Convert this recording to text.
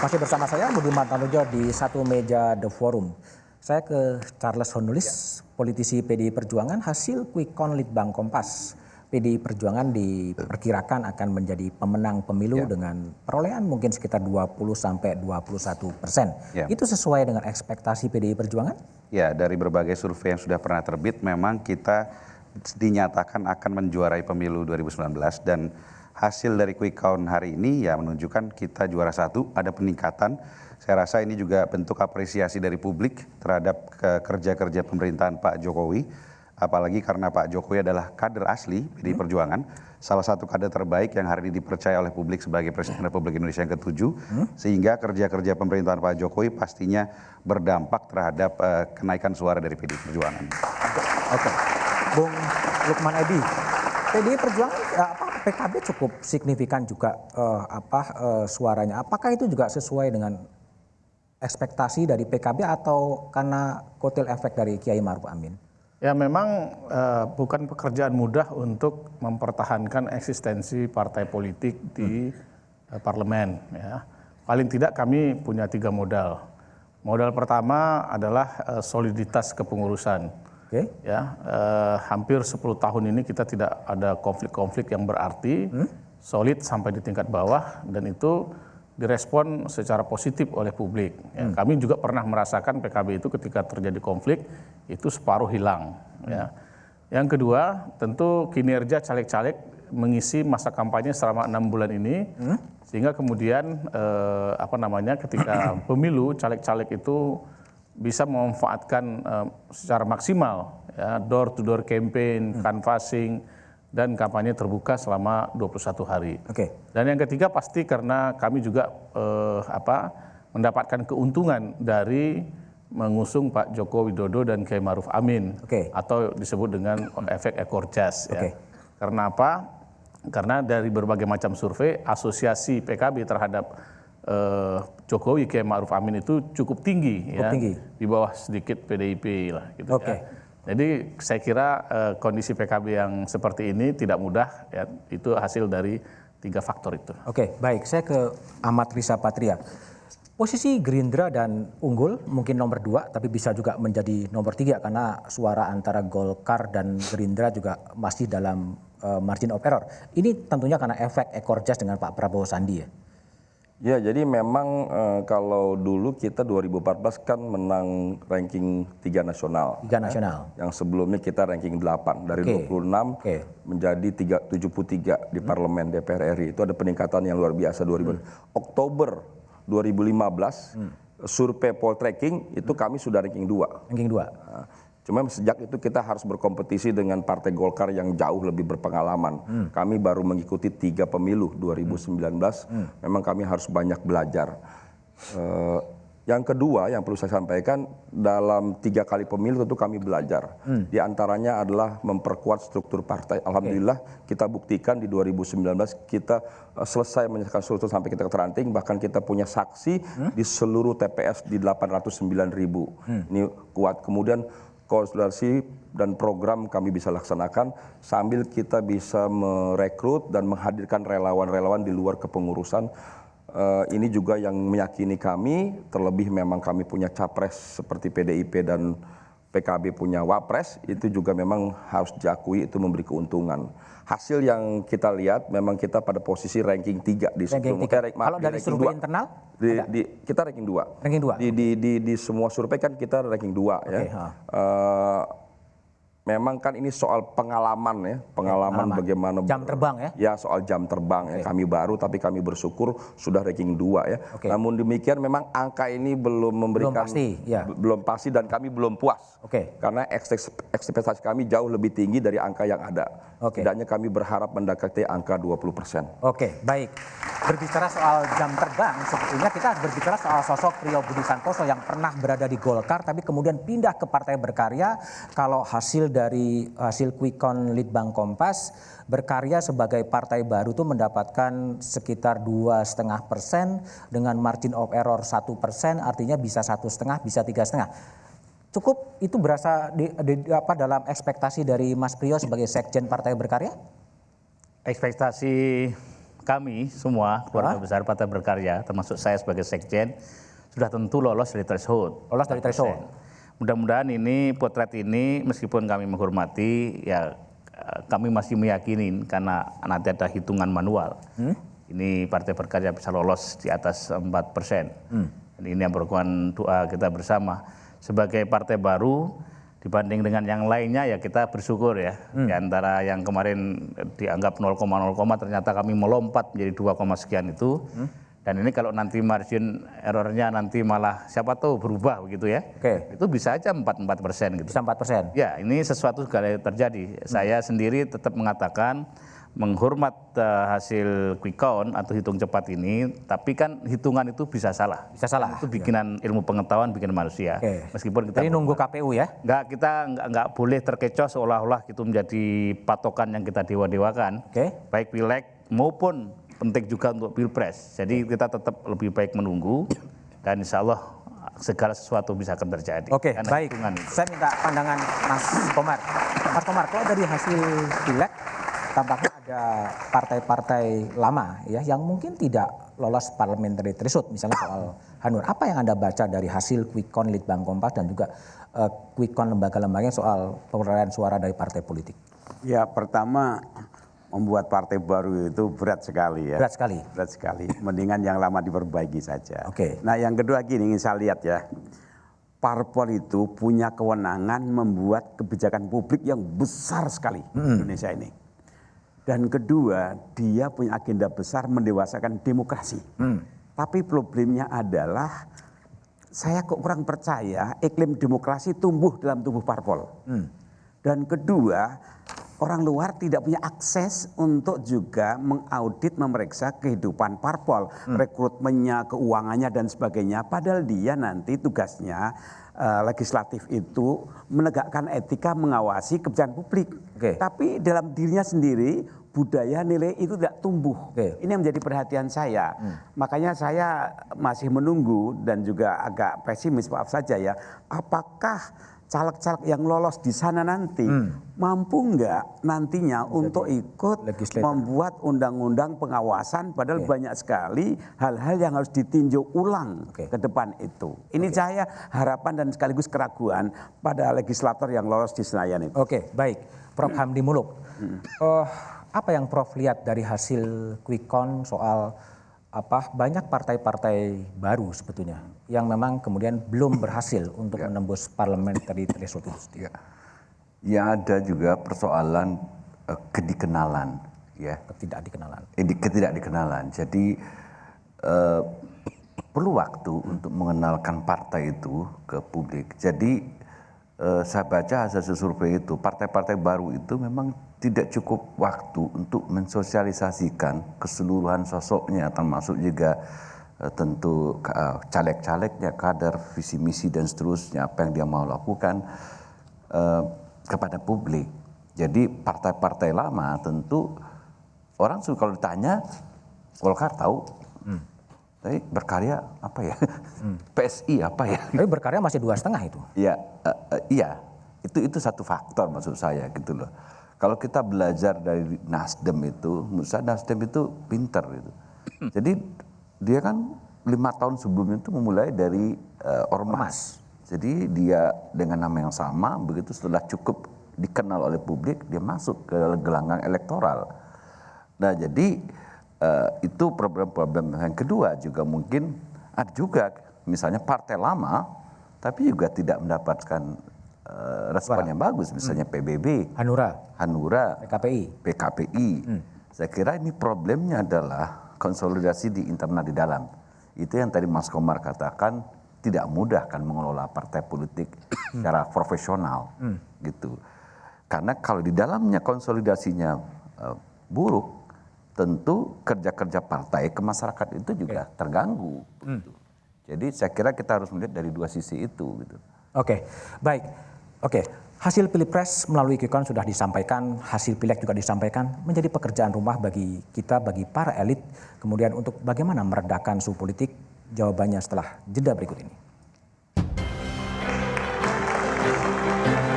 Masih bersama saya Budiman Tanujo di satu meja The Forum. Saya ke Charles Honulis, politisi PDI Perjuangan, hasil quick count Litbang Kompas. PDI Perjuangan diperkirakan akan menjadi pemenang pemilu dengan perolehan mungkin sekitar 20-21%. Itu sesuai dengan ekspektasi PDI Perjuangan? Ya, dari berbagai survei yang sudah pernah terbit, memang kita dinyatakan akan menjuarai pemilu 2019 dan hasil dari quick count hari ini ya menunjukkan kita juara satu, ada peningkatan. Saya rasa ini juga bentuk apresiasi dari publik terhadap kerja-kerja pemerintahan Pak Jokowi. Apalagi karena Pak Jokowi adalah kader asli PDI Perjuangan, salah satu kader terbaik yang hari ini dipercaya oleh publik sebagai Presiden Republik Indonesia yang ke-7, sehingga kerja-kerja pemerintahan Pak Jokowi pastinya berdampak terhadap kenaikan suara dari PDI Perjuangan. Oke, Bung Lukman Edi, PDI Perjuangan PKB cukup signifikan juga suaranya. Apakah itu juga sesuai dengan ekspektasi dari PKB atau karena kotel efek dari Kiai Ma'ruf Amin? Ya memang bukan pekerjaan mudah untuk mempertahankan eksistensi partai politik di parlemen. Ya. Paling tidak kami punya 3 modal. Modal pertama adalah soliditas kepengurusan. Ya, hampir 10 tahun ini kita tidak ada konflik-konflik yang berarti, solid sampai di tingkat bawah, dan itu direspon secara positif oleh publik. Ya, kami juga pernah merasakan PKB itu ketika terjadi konflik itu separuh hilang. Ya. Yang kedua, tentu kinerja caleg-caleg mengisi masa kampanye selama 6 bulan ini, sehingga kemudian ketika pemilu caleg-caleg itu bisa memanfaatkan secara maksimal ya, door to door campaign, canvassing, dan kampanye terbuka selama 21 hari. Dan yang ketiga pasti karena kami juga mendapatkan keuntungan dari mengusung Pak Joko Widodo dan Kiai Ma'ruf Amin, atau disebut dengan efek ekor jas. Ya. Karena apa? Karena dari berbagai macam survei, asosiasi PKB terhadap Jokowi Kiai Ma'ruf Amin itu cukup tinggi, di bawah sedikit PDIP lah. Gitu, ya. Jadi saya kira kondisi PKB yang seperti ini tidak mudah, ya, itu hasil dari 3 faktor itu. Baik, saya ke Ahmad Riza Patria. Posisi Gerindra dan unggul mungkin nomor 2, tapi bisa juga menjadi nomor 3 karena suara antara Golkar dan Gerindra juga masih dalam margin of error. Ini tentunya karena efek ekor jas dengan Pak Prabowo Sandi ya. Ya, jadi memang kalau dulu kita 2014 kan menang ranking 3 nasional. 3 nasional. Yang sebelumnya kita ranking 8 dari 26 menjadi 73 di parlemen DPR RI. Itu ada peningkatan yang luar biasa. Oktober 2015 survei Poltreking itu kami sudah ranking 2. Ranking 2. Cuma sejak itu kita harus berkompetisi dengan Partai Golkar yang jauh lebih berpengalaman. Kami baru mengikuti 3 pemilu 2019, memang kami harus banyak belajar. Yang kedua yang perlu saya sampaikan, dalam 3 kali pemilu tentu kami belajar. Di antaranya adalah memperkuat struktur partai. Alhamdulillah kita buktikan di 2019 kita selesai menyelesaikan struktur sampai kita terranting, bahkan kita punya saksi di seluruh TPS di 809.000. Ini kuat. Kemudian konsolidasi dan program kami bisa laksanakan sambil kita bisa merekrut dan menghadirkan relawan-relawan di luar kepengurusan. Ini juga yang meyakini kami, terlebih memang kami punya capres seperti PDIP dan PKB punya wapres, itu juga memang harus diakui itu memberi keuntungan. Hasil yang kita lihat memang kita pada posisi ranking 3 di Kalau dari survei internal? Kita ranking 2. Ranking 2. Di semua survei kan kita ranking 2 ya. Memang kan ini soal pengalaman ya, pengalaman bagaimana jam terbang ya. Ya, soal jam terbang ya. Kami baru tapi kami bersyukur sudah ranking 2 ya. Namun demikian memang angka ini belum memberikan belum pasti dan kami belum puas. Karena ekspektasi kami jauh lebih tinggi dari angka yang ada. Tidaknya kami berharap mendekati angka 20%. Baik. Berbicara soal jam terbang, sebetulnya kita berbicara soal sosok Priyo Budi Santoso yang pernah berada di Golkar tapi kemudian pindah ke Partai Berkarya. Kalau hasil quick count Litbang Kompas, Berkarya sebagai partai baru itu mendapatkan sekitar 2,5% dengan margin of error 1%, artinya bisa 1,5, bisa 3,5. Cukup itu berasa dalam ekspektasi dari Mas Priyo sebagai sekjen Partai Berkarya? Ekspektasi kami semua keluarga besar Partai Berkarya, termasuk saya sebagai sekjen, sudah tentu lolos dari threshold. Lolos dari threshold. Mudah-mudahan ini potret ini meskipun kami menghormati, ya kami masih meyakini karena nanti ada hitungan manual. Ini Partai Berkarya bisa lolos di atas 4%. Dan ini yang merupakan doa kita bersama. Sebagai partai baru, dibanding dengan yang lainnya ya kita bersyukur ya. Di antara yang kemarin dianggap 0,0, ternyata kami melompat menjadi 2, sekian itu. Dan ini kalau nanti margin errornya nanti malah siapa tahu berubah begitu ya. Oke. Itu bisa aja 4% gitu. Bisa 4%. Ya, ini sesuatu segala terjadi. Saya sendiri tetap mengatakan menghormat hasil quick count atau hitung cepat ini, tapi kan hitungan itu bisa salah. Bisa salah. Itu bikinan ilmu pengetahuan, bikinan manusia. Oke. Meskipun kita Jadi nunggu KPU ya. nggak boleh terkecoh seolah-olah itu menjadi patokan yang kita dewa-dewakan. Oke. Baik pileg maupun penting juga untuk pilpres. Jadi kita tetap lebih baik menunggu dan insya Allah segala sesuatu bisa akan terjadi. Oke, Karena baik. hitungan itu. Saya minta pandangan Mas Komar. Mas Komar, kalau dari hasil pileg tampaknya ada partai-partai lama ya yang mungkin tidak lolos parliamentary threshold, misalnya soal Hanura. Apa yang Anda baca dari hasil quick count Litbang Kompas dan juga quick count lembaga-lembaganya soal perolehan suara dari partai politik? Ya, pertama membuat partai baru itu berat sekali ya. Berat sekali. Berat sekali. Mendingan yang lama diperbaiki saja. Oke. Nah, yang kedua gini ingin saya lihat ya. Parpol itu punya kewenangan membuat kebijakan publik yang besar sekali di Indonesia ini. Dan kedua, dia punya agenda besar mendewasakan demokrasi. Tapi problemnya adalah saya kok kurang percaya iklim demokrasi tumbuh dalam tubuh parpol. Dan kedua, orang luar tidak punya akses untuk juga mengaudit, memeriksa kehidupan parpol, rekrutmennya, keuangannya dan sebagainya. Padahal dia nanti tugasnya legislatif itu menegakkan etika, mengawasi kebijakan publik. Oke. Tapi dalam dirinya sendiri budaya nilai itu tidak tumbuh. Oke. Ini yang menjadi perhatian saya. Makanya saya masih menunggu dan juga agak pesimis, maaf saja ya. Apakah caleg-caleg yang lolos di sana nanti mampu nggak nantinya untuk ikut legislator. membuat undang-undang pengawasan, padahal banyak sekali hal-hal yang harus ditinjau ulang ke depan itu. Ini saya harapan dan sekaligus keraguan pada legislator yang lolos di Senayan itu. Oke, baik. Prof. Hamdi Muluk, apa yang Prof lihat dari hasil quick count soal banyak partai-partai baru sebetulnya yang memang kemudian belum berhasil untuk menembus parliamentary threshold itu sendiri? Ya, ada juga persoalan kedikenalan, ya. Ketidakdikenalan. Jadi perlu waktu untuk mengenalkan partai itu ke publik. Jadi saya baca hasil survei itu, partai-partai baru itu memang tidak cukup waktu untuk mensosialisasikan keseluruhan sosoknya, termasuk juga tentu caleg-calegnya, kader, visi misi dan seterusnya, apa yang dia mau lakukan kepada publik. Jadi partai-partai lama tentu orang kalau ditanya Golkar tahu, tapi Berkarya apa ya, PSI apa ya? Tapi Berkarya masih 2,5 itu. Ya, iya, itu satu faktor maksud saya gitu loh. Kalau kita belajar dari Nasdem itu, menurut saya Nasdem itu pinter gitu. Jadi dia kan 5 tahun sebelumnya itu memulai dari ormas. Jadi dia dengan nama yang sama, begitu setelah cukup dikenal oleh publik, dia masuk ke gelanggang elektoral. Nah jadi itu problem-problem yang kedua juga mungkin ada juga misalnya partai lama, tapi juga tidak mendapatkan respon yang bagus, misalnya PBB, Hanura, PKPI. Saya kira ini problemnya adalah konsolidasi di internal di dalam. Itu yang tadi Mas Komar katakan, tidak mudah kan mengelola partai politik secara profesional gitu. Karena kalau di dalamnya konsolidasinya buruk, tentu kerja-kerja partai ke masyarakat itu juga terganggu. Gitu. Jadi saya kira kita harus melihat dari dua sisi itu gitu. Oke, baik. Oke, hasil pilpres melalui quick count sudah disampaikan, hasil pileg juga disampaikan, menjadi pekerjaan rumah bagi kita, bagi para elit, kemudian untuk bagaimana meredakan suhu politik, jawabannya setelah jeda berikut ini.